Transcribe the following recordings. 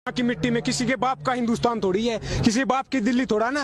की मिट्टी में किसी के बाप का हिंदुस्तान थोड़ी है, किसी बाप की दिल्ली थोड़ा ना।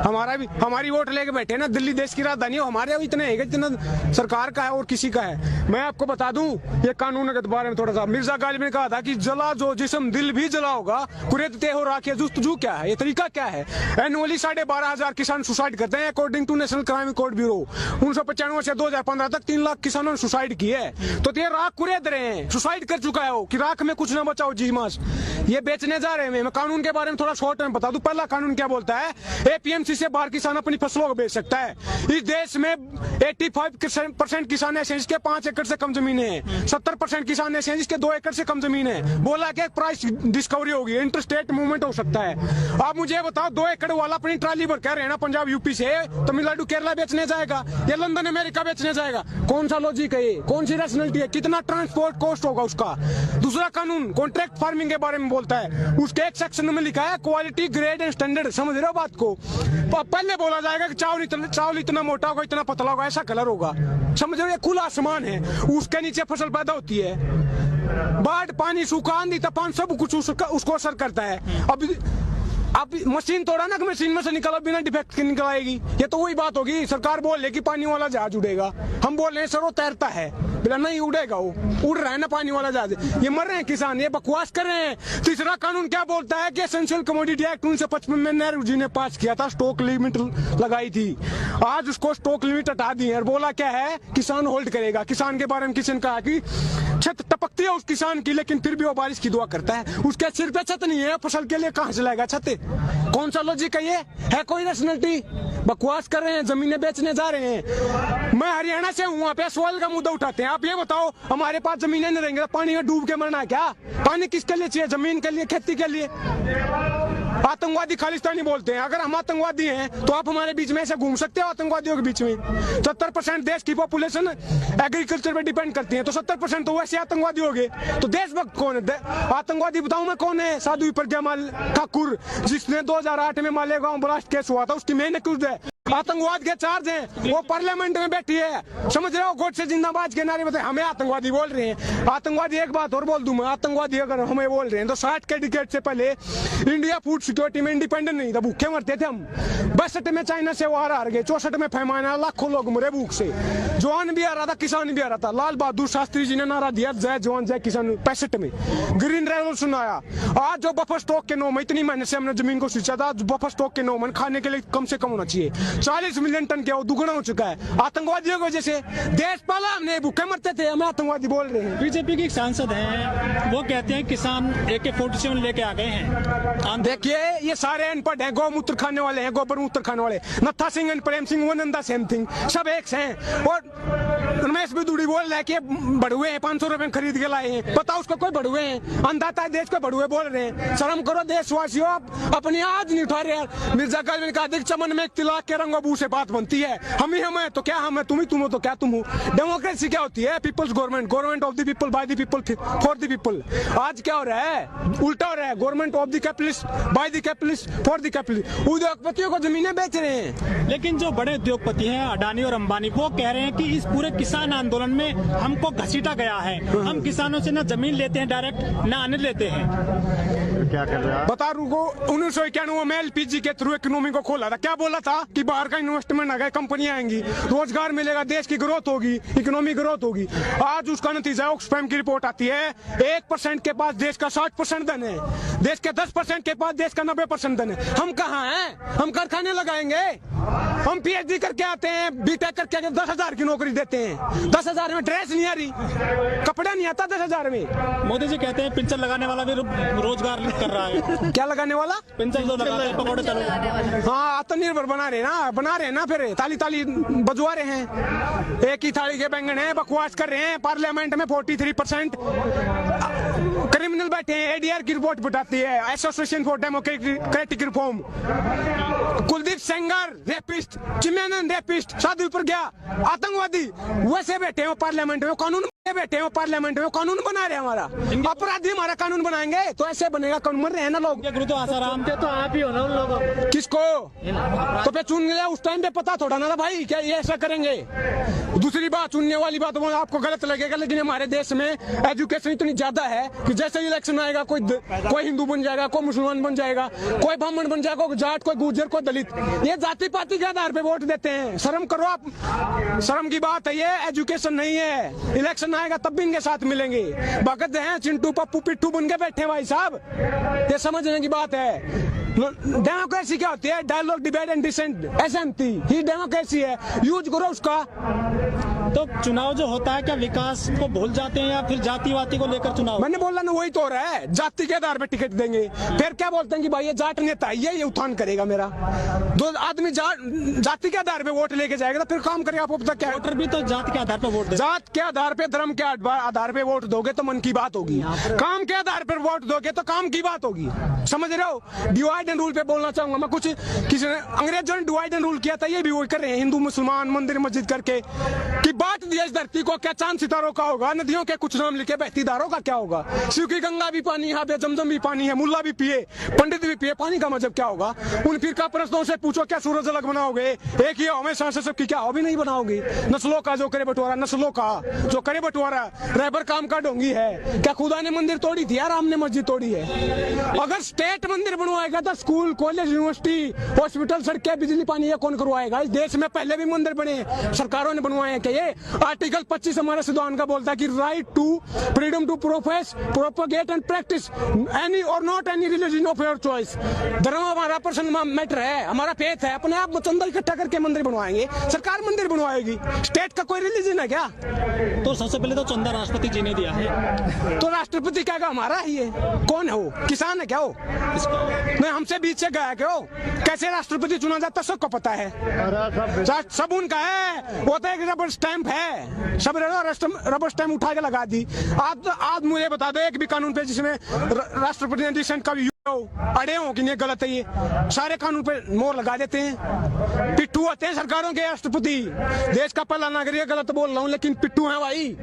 हमारी वोट लेके बैठे ना, दिल्ली देश की राजधानी है, हमारे इतने है जितना सरकार का है और किसी का है। मैं आपको बता दूं ये कानून के बारे में थोड़ा सा, मिर्जा गालिब ने कहा था कि जला जो जिस्म दिल भी जला होगा, कुरेदते हो राखे जुस्तजू क्या है, ये तरीका क्या है। एनुअली 12,500 किसान सुसाइड करते हैं according to national crime record bureau. 1995 से 2015 तक 3 लाख किसानों ने सुसाइड किया है। तो ये राख कुरेद रहे हैं, सुसाइड कर चुका है वो कि राख में कुछ ना बचाओ जी मास, ये बेचने जा रहे हैं। मैं कानून के बारे में थोड़ा शॉर्ट में बता दूं। पहला कानून क्या बोलता है, एपीएमसी से बाहर किसान अपनी फसलों को बेच सकता है। इस देश में 85% किसान ऐसे हैं जिसके 5 एकड़ से कम जमीन है, 70% किसान ऐसे हैं जिसके 2 एकड़ से कम जमीन है। बोला कि प्राइस डिस्कवरी होगी, इंटरस्टेट मूवमेंट हो सकता है। आप मुझे बताओ 2 एकड़ वाला अपनी ट्राली भर कर रहना पंजाब यूपी से तमिलनाडु केरला बेचने जाएगा या लंदन अमेरिका बेचने जाएगा? कौन सा लॉजिक है ये, कौन सी रैशनैलिटी है, कितना ट्रांसपोर्ट कॉस्ट होगा उसका? दूसरा कानून कॉन्ट्रैक्ट फार्मिंग के बारे में बोलता है, उसके एक सेक्शन में लिखा है क्वालिटी ग्रेड एंड स्टैंडर्ड। समझ रहे हो बात को? पहले बोला जाएगा कि चावल इतना मोटा होगा, इतना पतला होगा, ऐसा कलर होगा। समझ रहे हो, खुला आसमान है, उसके नीचे फसल पैदा होती है। बाढ़, पानी, सूखा, आंधी, तूफान सब कुछ उसको असर करता है। अब मशीन तोड़ा ना कि मशीन में से निकला बिना डिफेक्ट के निकल आएगी, ये तो वही बात होगी। सरकार बोल रही कि पानी वाला जहाज उड़ेगा, हम बोल रहे हैं सर वो तैरता है, बिना नहीं उड़ेगा, वो उड़ रहा है ना पानी वाला जहाज। ये मर रहे हैं किसान, ये बकवास कर रहे हैं। तीसरा कानून क्या बोलता है कि एसेंशियल कमोडिटी एक्ट 1955 में नेहरू जी ने पास किया था, स्टॉक लिमिट लगाई थी। आज उसको स्टॉक लिमिट हटा दी है और बोला क्या है, किसान होल्ड करेगा। किसान के बारे में किसी ने कहा कि छत टपकती है उस किसान की, लेकिन फिर भी वो बारिश की दुआ करता है। उसके सिर पे छत नहीं है, फसल के लिए कहां से लाएगा छत? कौन सा लॉजिक है ये? है कोई रैशनैलिटी? बकवास कर रहे हैं, जमीनें बेचने जा रहे हैं। मैं हरियाणा से हूँ, वहाँ पे सवाल का मुद्दा उठाते हैं। आप ये बताओ, हमारे पास जमीनें नहीं रहेंगे तो पानी में डूब के मरना है क्या? पानी किसके लिए चाहिए? जमीन के लिए, खेती के लिए। आतंकवादी खालिस्तानी बोलते हैं। अगर हम आतंकवादी हैं तो आप हमारे बीच में ऐसे घूम सकते हो आतंकवादियों के बीच में? 70% देश की पॉपुलेशन एग्रीकल्चर पे डिपेंड करती है, तो 70% तो वैसे आतंकवादी हो गए। तो देशभक्त कौन है? आतंकवादी बताऊं मैं कौन है? साधु प्रज्ञा ठाकुर, जिसने 2008 में मालेगांव ब्लास्ट केस हुआ था, उसकी मेन एक्यूज है। आतंकवाद के चार्ज हैं, वो पार्लियामेंट में बैठी है। समझ रहे हो, गोट से जिंदाबाद के नारे बताए, हमें आतंकवादी बोल रहे हैं। आतंकवादी, एक बात और बोल दूं मैं, आतंकवादी अगर हमें बोल रहे हैं तो 60 के डिकेड से पहले इंडिया फूड सिक्योरिटी में इंडिपेंडेंट नहीं था, भूखे मरते थे हम। 62 में चाइना से वार हार गए, 64 में पैमाना, लाखों लोग मरे भूख से। जवान भी आ रहा था, किसान भी आ रहा था। लाल बहादुर शास्त्री जी ने नारा दिया, जय जवान जय किसान। 65 में ग्रीन रेवोल्यूशन आया। आज जो बफर स्टॉक के 9 में, इतनी मेहनत से हमने जमीन को सींचा था, बफर स्टॉक के 9 में खाने के लिए कम से कम होना चाहिए। 40 मिलियन टन क्या, वो दुगना हो चुका है आतंकवादियों की वजह से। देश पाला हमने, भूखे मरते थे, हमें आतंकवादी बोल रहे हैं। बीजेपी के एक सांसद हैं, वो कहते हैं किसान AK-47 लेके आ गए हैं। देखिए, ये सारे अनपढ़ हैं, गौमूत्र खाने वाले हैं, गोबर मूत्र खाने वाले। नत्था Singh and Prem Singh one and the same thing, सब एक से हैं। और रमेश बिदुड़ी बोल रहा है कि बड़ुए हैं, 500 रुपए खरीद के लाए हैं। पता उसको कोई बड़ुए हैं? अंधाता है देश को बड़ुए बोल रहे हैं। शर्म करो देशवासियों, अपनी आज नहीं उठा रहे यार। मिर्जा गालिब ने कहा, चमन में एक तिलक के रंगों से बात बनती है। हम ही हम है तो क्या हम है, तुम ही तुम हो तो क्या तुम हो। डेमोक्रेसी क्या होती है? People's government, government of the people, by the people, for the people. आज क्या हो रहा है? उल्टा हो रहा है, government of the capitalist, by the capitalist, for the capitalist. उद्योगपतियों को जमीनें बेच रहे हैं। लेकिन जो बड़े उद्योगपति हैं, अडानी और अंबानी, वो कह रहे हैं कि इस पूरे किसान आंदोलन में हमको घसीटा गया है। हम किसानों से ना जमीन लेते हैं डायरेक्ट, ना अन्न लेते हैं। क्या कर रहा है? बता रुको, 1991 में LPG के थ्रू इकोनॉमी को खोला था। क्या बोला था कि बाहर का इन्वेस्टमेंट आ गया, कंपनियां आएंगी, रोजगार मिलेगा, देश की ग्रोथ होगी, इकोनॉमी ग्रोथ होगी। आज उसका नतीजा ऑक्सफैम की रिपोर्ट आती है, 1% के पास देश का 60% धन है, देश के 10% के पास देश का 90% धन है। हम कहाँ हैं? हम कारखाने लगाएंगे? हम PhD करके आते हैं, BTech करके 10,000 की नौकरी देते हैं। 10,000 में ड्रेस नहीं आ रही, कपड़ा नहीं आता 10,000 में। मोदी जी कहते हैं पिंचर लगाने वाला भी रोजगार कर रहा है। क्या लगाने वाला? पिंचर जो लगाते हैं, पकौड़े चलो। हाँ, आत्मनिर्भर बना रहे ना, फिर ताली ताली बजवा रहे हैं। एक ही थाली के बैंगन है, बकवास कर रहे हैं। पार्लियामेंट में 43% क्रिमिनल बैठे हैं। ADR की रिपोर्ट बताती है, association for democratic reform. Kuldeep Sengar rapist, Chinmayanand rapist, Sadhu Pragya आतंकवादी, वैसे बैठे हैं पार्लियामेंट में। कानून बैठे हो पार्लियामेंट में, कानून बना रहे हैं हमारा, अपराधी हमारा कानून बनाएंगे तो ऐसे बनेगा, कानून मर रहे हैं ना लोग। गुरु तो आसाराम थे तो आप ही हो ना उन लोगों को। किसको तो पे चुन लिया उस टाइम पे, पता थोड़ा ना था भाई क्या ये ऐसा करेंगे। दूसरी बात, चुनने वाली बात वो आपको गलत लगेगा, लेकिन हमारे देश में एजुकेशन इतनी ज्यादा है कि जैसे इलेक्शन आएगा कोई हिंदू बन जाएगा, कोई मुसलमान बन जाएगा, कोई ब्राह्मण बन जाएगा, कोई जाट, कोई गुर्जर, कोई दलित, ये जाति पाति के आधार पे वोट देते हैं। शर्म करो आप, शर्म की बात है ये, एजुकेशन नहीं है। इलेक्शन आएगा तब भी इनके साथ मिलेंगे, भगत हैं चिंटू पप्पू पिट्ठू बन के बैठे भाई साहब, ये समझने की बात है। डेमोक्रेसी क्या होती है? डायलॉग, डिबेट एंड डिसेंट, एसएमटी ही डेमोक्रेसी है, यूज करो उसका। तो चुनाव जो होता है क्या विकास को भूल जाते हैं या फिर जातिवादी को लेकर चुनाव? मैंने बोला ना, वही तो हो रहा है, जाति के आधार पे टिकट देंगे, फिर क्या बोलते हैं कि भाई ये जाट नेता है, ये उत्थान करेगा मेरा। दो आदमी जाति के आधार पे वोट लेके जाएगा तो फिर काम करेगा। आपको पता क्या, वोटर भी तो जात के आधार पर वोट देते हैं। जात के आधार पे, धर्म के आधार पे वोट दोगे तो मन की बात होगी, काम के आधार पर वोट दोगे तो काम की बात होगी, समझ रहे हो। डिवाइड एंड रूल पे बोलना चाहूंगा मैं, कुछ किसी ने अंग्रेजों ने डिवाइड एंड रूल किया था, ये भी वही कर रहे हैं, हिंदू मुसलमान मंदिर मस्जिद करके कि बांट दिया इस धरती को। क्या चांद सितारों का होगा, नदियों के कुछ नाम लिखे, बहती धारों का क्या होगा? शिव की गंगा भी पानी, यहाँ पे जमजम भी पानी है, मुल्ला भी पिए, पंडित भी पिए, पानी का मतलब क्या होगा? उन फिरका परस्तों से पूछो क्या सूरज अलग बनाओगे? एक ही हमेशा से सबकी क्या हो भी नहीं बनाओगे? नस्लों का जो करे बंटवारा, नस्लों का जो करे बंटवारा, रहबर काम का ढोंगी है। क्या खुदा ने मंदिर तोड़ी थी यार, राम ने मस्जिद तोड़ी है। अगर स्टेट मंदिर बनवाएगा तो स्कूल, कॉलेज, यूनिवर्सिटी, हॉस्पिटल, सड़कें, बिजली, पानी ये कौन करवाएगा? इस देश में पहले भी मंदिर बने, सरकारों ने बनवाए हैं। क्या ये आर्टिकल 25 हमारे संविधान का बोलता है कि right to freedom to profess, propagate and practice any or not any religion of your choice. धर्म हमारा पर्सनल मैटर है, हमारा फेथ है, अपने आप चंदा इकट्ठा करके मंदिर बनवाएंगे, सरकार मंदिर बनवाएगी, स्टेट का कोई रिलीजन है क्या? तो सबसे पहले तो चंदा राष्ट्रपति जी ने दिया है, तो राष्ट्रपति क्या हमारा ही है? कौन है वो? किसान है क्या वो? नहीं, हमसे बीच से गया क्या वो? कैसे राष्ट्रपति चुना जाता सबको पता है, सब उनका है, वो तो एक रबर स्टैंप है, सब रबर स्टैंप उठा के लगा दी। आज मुझे बता दो एक भी कानून पे जिसमें राष्ट्रपति ने डिसेंट का भी अड़े हो कि नहीं गलत है, ये सारे कानून पे मोहर लगा देते हैं। पिट्ठू होते हैं सरकारों के राष्ट्रपति, देश का पहला नागरिक, गलत बोल रहा हूँ लेकिन पिट्ठू है भाई,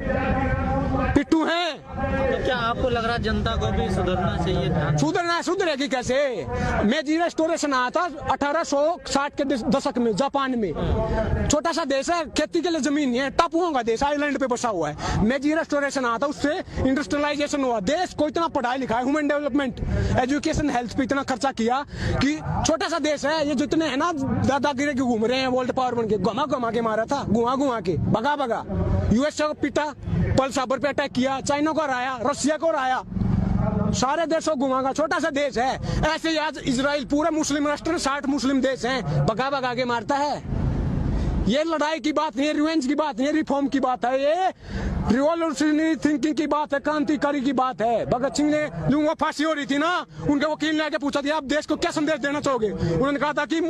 पिट्ठू हैं। तो क्या आपको लग रहा है जनता को भी सुधरना चाहिए? ध्यान सुधरेगी कैसे? मेजी रेस्टोरेशन आया था 1860 के दशक में जापान में, छोटा सा देश है, खेती के लिए जमीन नहीं है, टापुओं का देश, आइलैंड पे बसा हुआ है। मेजी रेस्टोरेशन आया था, उससे इंडस्ट्रियलाइजेशन हुआ, देश को इतना पढ़ाई लिखा है, ह्यूमन डेवलपमेंट, एजुकेशन, हेल्थ पे इतना खर्चा किया कि छोटा सा देश है। ये जितने है ना दादागिरी के घूम रहे हैं, वर्ल्ड पावर बन के, घुमा के मारा था, घुमा के भगा यूएस को पीटा, पर्ल हार्बर पे अटैक किया, चाइना को हराया, रशिया को हराया, सारे देशों घुमागा, छोटा सा देश है। ऐसे ही आज इजराइल पूरे मुस्लिम राष्ट्र, 60 मुस्लिम देश हैं, भगा के मारता है। ये लड़ाई की बात नहीं है, रिवेंज की बात नहीं है, रिफॉर्म की बात है, ये रिवॉल्यूशनरी थिंकिंग की बात है, क्रांतिकारी की बात है। भगत सिंह ने जो वो फांसी हो रही थी ना, उनके वकील ने आके पूछा था आप देश को क्या संदेश देना चाहोगे? उन्होंने कहा था कि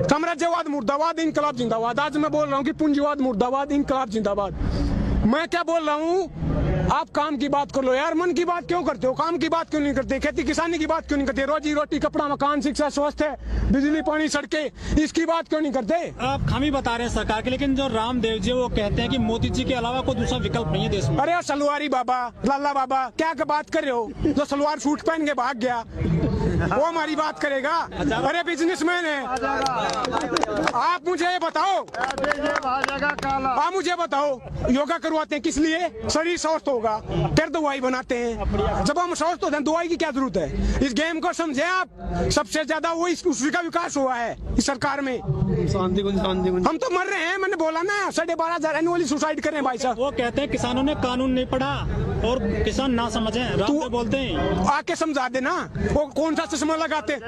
साम्राज्यवाद मुर्दाबाद, इनकलाब जिंदाबाद। आज मैं बोल रहा हूँ कि पूंजीवाद मुर्दाबाद, इनकलाब जिंदाबाद। मैं क्या बोल रहा हूँ, आप काम की बात कर लो यार, मन की बात क्यों करते हो? काम की बात क्यों नहीं करते? खेती किसानी की बात क्यों नहीं करते? रोजी रोटी, कपड़ा, मकान, शिक्षा, स्वास्थ्य, बिजली, पानी, सड़कें, इसकी बात क्यों नहीं करते? आप खामी बता रहे हैं सरकार के, लेकिन जो रामदेव जी वो कहते हैं कि मोदी जी के अलावा कोई दूसरा विकल्प नहीं है देश में। अरे सलवारी बाबा, लाला बाबा, क्या बात कर रहे हो? जो सलवार सूट पहन के भाग गया वो हमारी बात करेगा? अरे बिजनेसमैन है। आप मुझे ये बताओ, आप मुझे बताओ, योगा करवाते हैं किस लिए? शरीर स्वस्थ होगा, फिर दवाई बनाते हैं। जब हम स्वस्थ होते हैं दवाई की क्या जरूरत है? इस गेम को समझे आप, सबसे ज्यादा वो उसी का विकास हुआ है इस सरकार में। हम तो मर रहे हैं, मैंने बोला ना, 12,500 एनुअली सुसाइड कर रहे हैं भाई साहब। वो कहते हैं किसानों ने कानून नहीं पढ़ा और किसान ना समझे, रामदेव बोलते हैं। आके समझा देना, वो कौन सा चश्मा लगाते?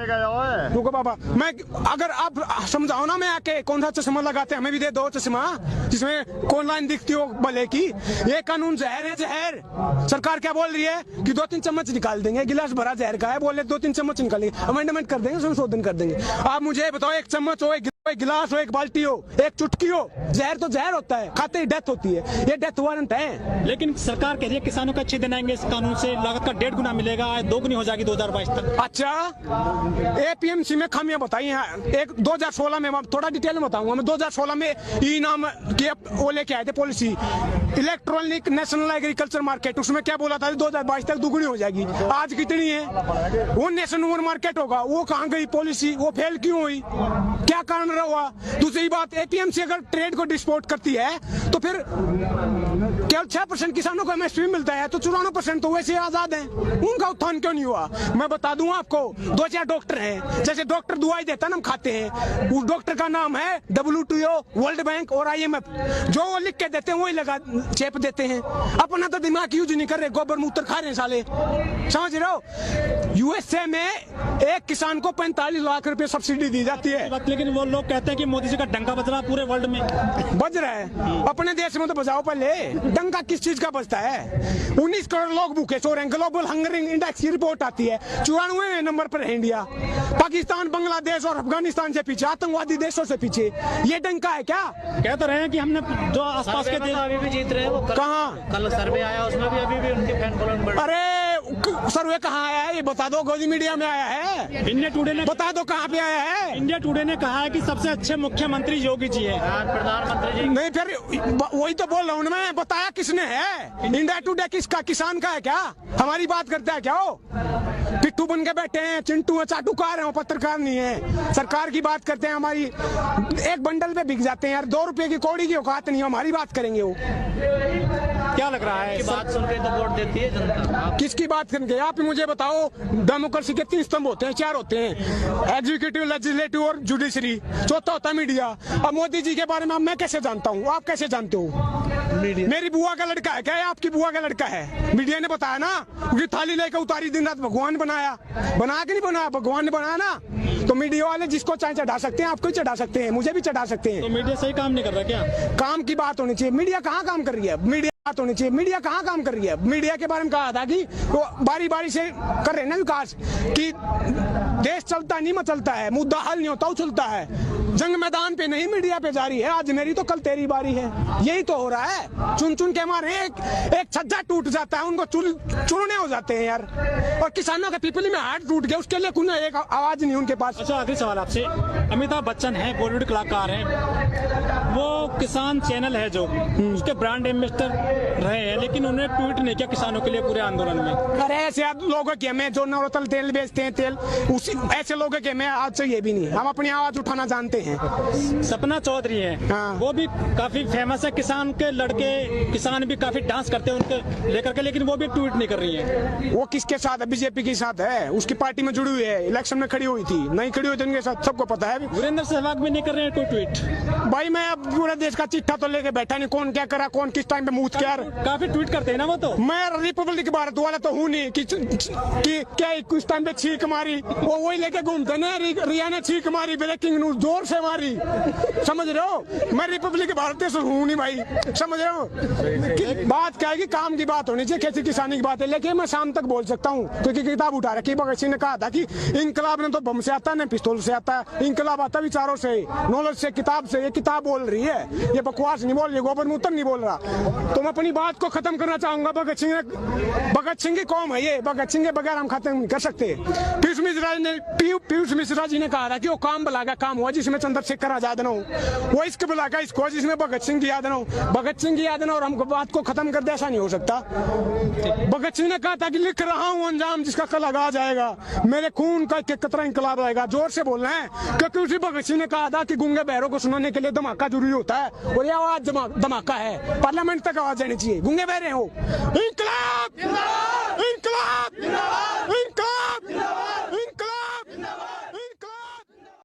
रुको बाबा, मैं अगर आप समझाओ ना, मैं आके कौन सा चश्मा लगाते, हमें भी दे दो चश्मा जिसमें कौन लाइन दिखती हो भले की। ये कानून जहर है, जहर। सरकार क्या बोल रही है कि 2-3 चम्मच निकाल देंगे, गिलास भरा जहर का है, बोले 2-3 चम्मच निकालेंगे, अमेंडमेंट कर देंगे, संशोधन कर देंगे। आप मुझे बताओ, 1 चम्मच हो, 1 एक गिलास हो, एक बाल्टी हो, एक चुटकी हो, जहर तो जहर होता है, खाते ही डेथ होती है। ये डेथ वारंट है। लेकिन सरकार कह रही है किसानों को अच्छे दिन आएंगे, इस कानून से लागत का 1.5 गुना मिलेगा, 2 गुनी हो जाएगी 2022 तक। अच्छा, एपीएमसी में खामियां बताई हैं। एक 2016 में, थोड़ा डिटेल में बताऊंगा मैं, 2016 में ई नाम के वो लेके आए थे policy, electronic national agriculture market. उसमें क्या बोला था 2022 तक दुगुनी हो जाएगी। आज कितनी है? वो नेशनल मार्केट होगा, वो कहाँ गई पॉलिसी? वो फेल क्यों हुई? क्या कारण हुआ? दूसरी बात, एपीएमसी अगर ट्रेड को डिस्पोर्ट करती है तो फिर केवल 6% किसानों को एमएसपी मिलता है, तो 94% तो वैसे आजाद हैं। उनका उत्थान क्यों नहीं हुआ? मैं बता दूं आपको, 2-4 डॉक्टर हैं, जैसे डॉक्टर दवाई देता है ना, हम खाते हैं, उस डॉक्टर का नाम है WTO, वर्ल्ड बैंक और IMF। जो वो लिख के देते हैं वही लगा चेप देते हैं। अपना तो दिमाग यूज नहीं कर रहे, गोबर मूत्र खा रहे हैं साले, समझ रहे हो? USA में एक किसान को 45 लाख रुपए सब्सिडी दी जाती है। लेकिन वो लोग कहते हैं कि मोदी जी का डंका बज रहा पूरे वर्ल्ड में। बज रहा है, अपने देश में तो बजाओ पहले। डंका किस चीज का बजता है? 19 करोड़ लोग भूखे सो रहे हैं। ग्लोबल हंगर इंडेक्स की रिपोर्ट आती है, 94वें नंबर पर है इंडिया। पाकिस्तान, बांग्लादेश और अफगानिस्तान से पीछे, आतंकवादी देशों से पीछे। ये डंका है क्या? कह तो रहे हैं कि हमने जो आसपास के सर्वे में तो अभी भी जीत रहे हैं वो। कहाँ? कल सर्वे आया, उसमें भी अभी भी उनके फैन फॉलोइंग बढ़। अरे सर्वे कहाँ आया है? ये बता दो। गोदी मीडिया में आया है? इंडिया टुडे ने बता दो कहाँ पे आया है? इंडिया टुडे ने कहा है कि सबसे अच्छे मुख्यमंत्री योगी जी है। प्रधानमंत्री जी नहीं, फिर वही तो बोल रहा हूँ मैं। बताया किसने है? इंडिया टुडे किसका? किसान का है क्या? हमारी बात करता है क्या? वो पिट्ठू बन के बैठे हैं, चिंटू है, चाटुकार है, वो पत्रकार नहीं है। सरकार की बात करते हैं, हमारी एक बंडल पे बिक जाते हैं यार। 2 रुपए की कौड़ी की औकात नहीं है, हमारी बात करेंगे वो। क्या लग रहा है? बात सुन के तो वोट देती है जनता। किसकी बात करेंगे? आप ही मुझे बताओ। डेमोक्रेसी के 3 स्तंभ होते हैं, 4 होते हैं, एग्जीक्यूटिव, लेजिस्लेटिव और जुडिशरी। चौथा होता है मीडिया। अब मोदी जी के बारे में मैं कैसे जानता हूँ? आप कैसे जानते हो? मेरी बुआ का लड़का है क्या? आपकी बुआ का लड़का है? मीडिया ने बताया ना, उसकी थाली लेकर उतारी, दिन रात भगवान बनाया कि नहीं बनाया? भगवान ने बनाया ना। तो मीडिया वाले जिसको चाहे चढ़ा सकते हैं, आपको ही चढ़ा सकते हैं, मुझे भी चढ़ा सकते हैं। तो मीडिया सही काम नहीं कर रहा क्या? काम की बात होनी चाहिए। मीडिया कहाँ काम कर रही है? मीडिया बात होनी चाहिए। मीडिया कहाँ काम कर रही है? मीडिया के बारे में कहा था कि वो बारी बारी से कर रहे हैं ना विकास, कि देश चलता नहीं मचलता है, मुद्दा हल नहीं होता उछलता है। जंग मैदान पे नहीं, मीडिया पे जारी है। आज मेरी तो कल तेरी बारी है, यही तो हो रहा है। चुन चुन के हमारे एक छज्जा टूट जाता है, उनको चुनने हो जाते हैं यार। और किसानों के पीपली में हाथ टूट गया, उसके लिए कोई एक आवाज नहीं उनके पास। अच्छा, आखिरी सवाल आपसे। अमिताभ बच्चन है, बॉलीवुड कलाकार हैं, वो किसान चैनल है जो उसके ब्रांड एम्बेसडर रहे हैं, लेकिन उन्होंने ट्वीट नहीं किया किसानों के लिए पूरे आंदोलन में। अरे ऐसे लोगों के में जो नवरत्न तेल बेचते हैं, तेल उसी ऐसे लोगों के में आज से ये भी नहीं। हम अपनी आवाज उठाना जानते हैं। सपना चौधरी है, हाँ। वो भी काफी फेमस है, किसान के लड़के, किसान भी काफी डांस करते हैं उनके लेकर के, लेकिन वो भी ट्वीट नहीं कर रही है। वो किसके साथ है? बीजेपी के साथ है, उसकी पार्टी में जुड़ी हुई है, इलेक्शन में खड़ी हुई थी, नहीं खड़ी हुई थी उनके साथ, सबको पता है। वीरेंद्र सहवाग भी नहीं कर रहे हैं कोई ट्वीट। भाई मैं अब पूरे देश का चिट्ठा तो लेके बैठा नहीं, कौन क्या करा, कौन किस टाइम पे मूत क्या। काफी ट्वीट करते हैं ना वो तो। मैं रिपब्लिक भारत वाला तो हूँ नहीं कि क्या कुछ टाइम पे छींक मारी, वो वही लेके घूमते ना। रिया ने छींक मारी, ब्रेकिंग न्यूज जोर से मारी, समझ रहे हो? मैं रिपब्लिक भारत से हूँ नहीं भाई, समझ रहे हो? बात क्या है कि काम की बात होनी चाहिए, खेती किसानी की बात है। लेकिन मैं शाम तक बोल सकता हूँ क्योंकि किताब उठा रखी। भगत सिंह ने कहा था कि इनकलाब ने तो बम से आता है, न पिस्तौल से आता है, इनकलाब आता विचारों से, नॉलेज से, किताब से। ये किताब बोल रही है, ये बकवास नहीं बोल रही, गोबर मूत्र नहीं बोल रहा। तो मैं अपनी बात को खत्म करना चाहूंगा। भगत सिंह की कौम है ये, भगत सिंह के बगैर हम खत्म नहीं कर सकते। पीयूष मिश्रा जी ने कहा था कि वो काम बुलागा काम हुआ जिसमें चंद्रशेखर आजाद न हो, वो इसके बुलागा इसको जिसमें भगत सिंह की याद न हो। भगत सिंह की याद न हो और हम बात को खत्म कर दे, ऐसा नहीं हो सकता। भगत सिंह ने कहा था कि लिख रहा हूँ अंजाम जिसका कल आ जाएगा, मेरे खून का एक कतरा इंकलाब रहेगा। जोर से बोलना है क्योंकि उसी भगत सिंह ने कहा था कि गूंगे बहरों को सुनाने के लिए धमाका जरूरी होता है, और ये आवाज धमाका है। पार्लियामेंट तक आवाज जानी चाहिए, गूंगे बहरे हो। इंकलाब, इंकलाब, इंकलाब।